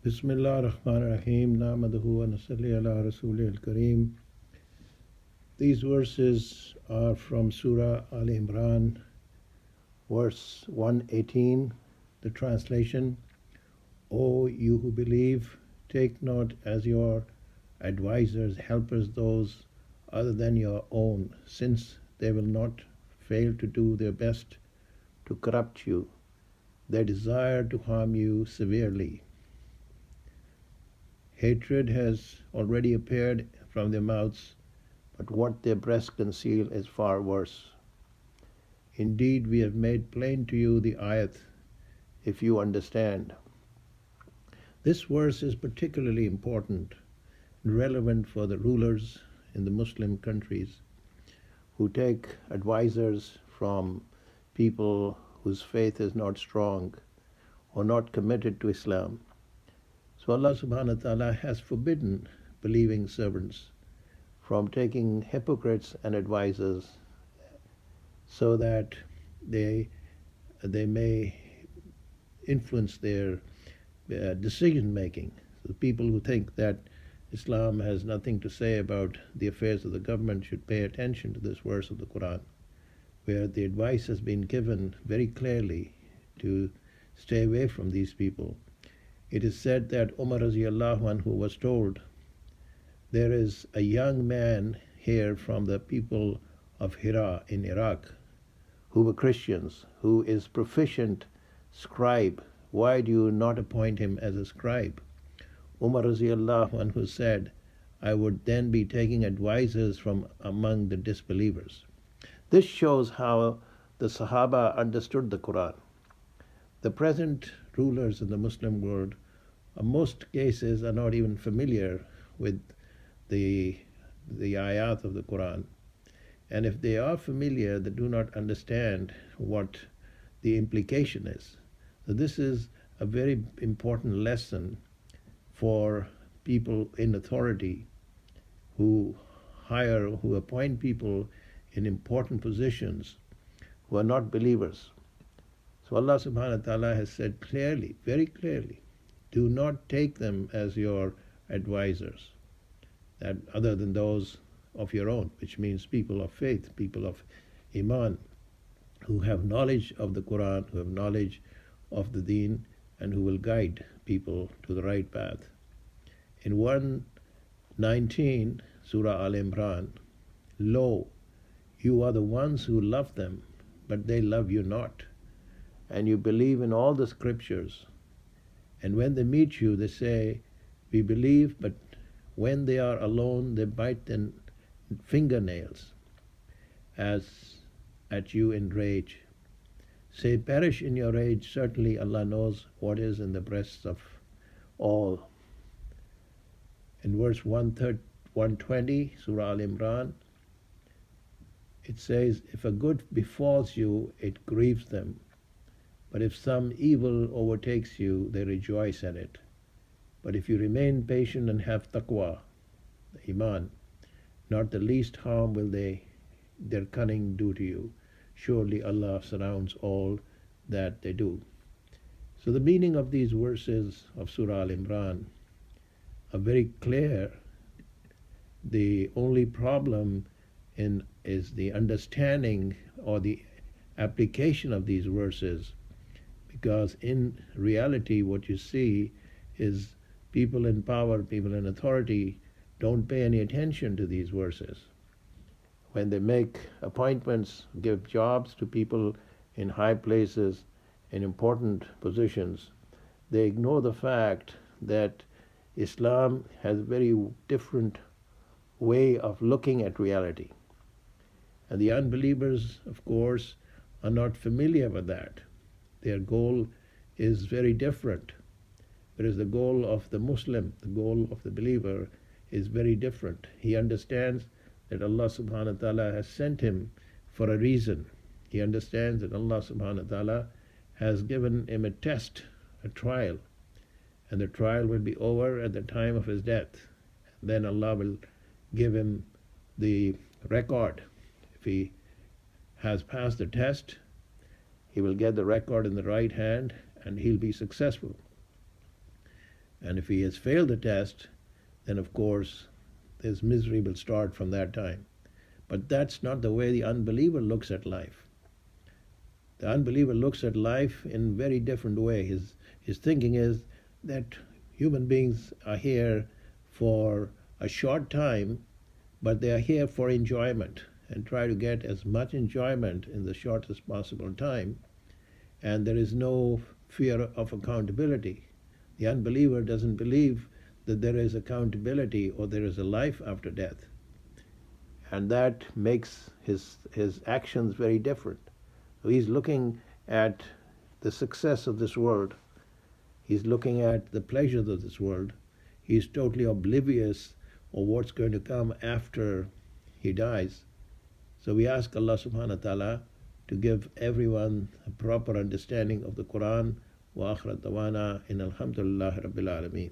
Bismillah ar-Rahman ar-Rahim. Nahmaduhu wa nusalli ala Rasulih al-Kareem. These verses are from Surah Al-E-Imran, verse 118. The translation: O you who believe, take not as your advisors, helpers those other than your own, since they will not fail to do their best to corrupt you. They desire to harm you severely. Hatred has already appeared from their mouths, but what their breasts conceal is far worse. Indeed, we have made plain to you the ayat, if you understand. This verse is particularly important and relevant for the rulers in the Muslim countries who take advisors from people whose faith is not strong or not committed to Islam. So Allah subhanahu wa ta'ala has forbidden believing servants from taking hypocrites and advisors so that they may influence their decision making. The people who think that Islam has nothing to say about the affairs of the government should pay attention to this verse of the Quran, where the advice has been given very clearly to stay away from these people. It is said that Umar radiallahu anhu was told, there is a young man here from the people of Hira in Iraq who were Christians, who is proficient scribe. Why do you not appoint him as a scribe? Umar radiallahu anhu said, I would then be taking advisors from among the disbelievers. This shows how the Sahaba understood the Quran. The present rulers in the Muslim world, in most cases, are not even familiar with the ayat of the Quran. And if they are familiar, they do not understand what the implication is. So this is a very important lesson for people in authority who appoint people in important positions who are not believers. So Allah subhanahu wa ta'ala has said clearly, very clearly, do not take them as your advisors, that other than those of your own, which means people of faith, people of Iman, who have knowledge of the Quran, who have knowledge of the Deen, and who will guide people to the right path. In 119, Surah Al-Imran, lo, you are the ones who love them, but they love you not, and you believe in all the scriptures. And when they meet you, they say, we believe, but when they are alone, they bite their fingernails as at you in rage. Say, perish in your rage, certainly Allah knows what is in the breasts of all. In verse 120, Surah Al-Imran, it says, if a good befalls you, it grieves them. But if some evil overtakes you, they rejoice at it. But if you remain patient and have taqwa, the Iman, not the least harm will their cunning do to you. Surely Allah surrounds all that they do. So the meaning of these verses of Surah Al-Imran are very clear. The only problem is the understanding or the application of these verses, because in reality what you see is people in power, people in authority don't pay any attention to these verses. When they make appointments, give jobs to people in high places, in important positions, they ignore the fact that Islam has a very different way of looking at reality. And the unbelievers, of course, are not familiar with that. Their goal is very different. Whereas the goal of the Muslim, the goal of the believer, is very different. He understands that Allah subhanahu wa ta'ala has sent him for a reason. He understands that Allah subhanahu wa ta'ala has given him a test, a trial, and the trial will be over at the time of his death. Then Allah will give him the record. If he has passed the test, he will get the record in the right hand and he'll be successful. And if he has failed the test, then of course his misery will start from that time. But that's not the way the unbeliever looks at life. The unbeliever looks at life in a very different way. His thinking is that human beings are here for a short time, but they are here for enjoyment and try to get as much enjoyment in the shortest possible time. And there is no fear of accountability. The unbeliever doesn't believe that there is accountability or there is a life after death. And that makes his actions very different. So he's looking at the success of this world. He's looking at the pleasures of this world. He's totally oblivious of what's going to come after he dies. So we ask Allah subhanahu wa ta'ala to give everyone a proper understanding of the Quran. Wa akhir dawana in alhamdulillah rabbil alameen.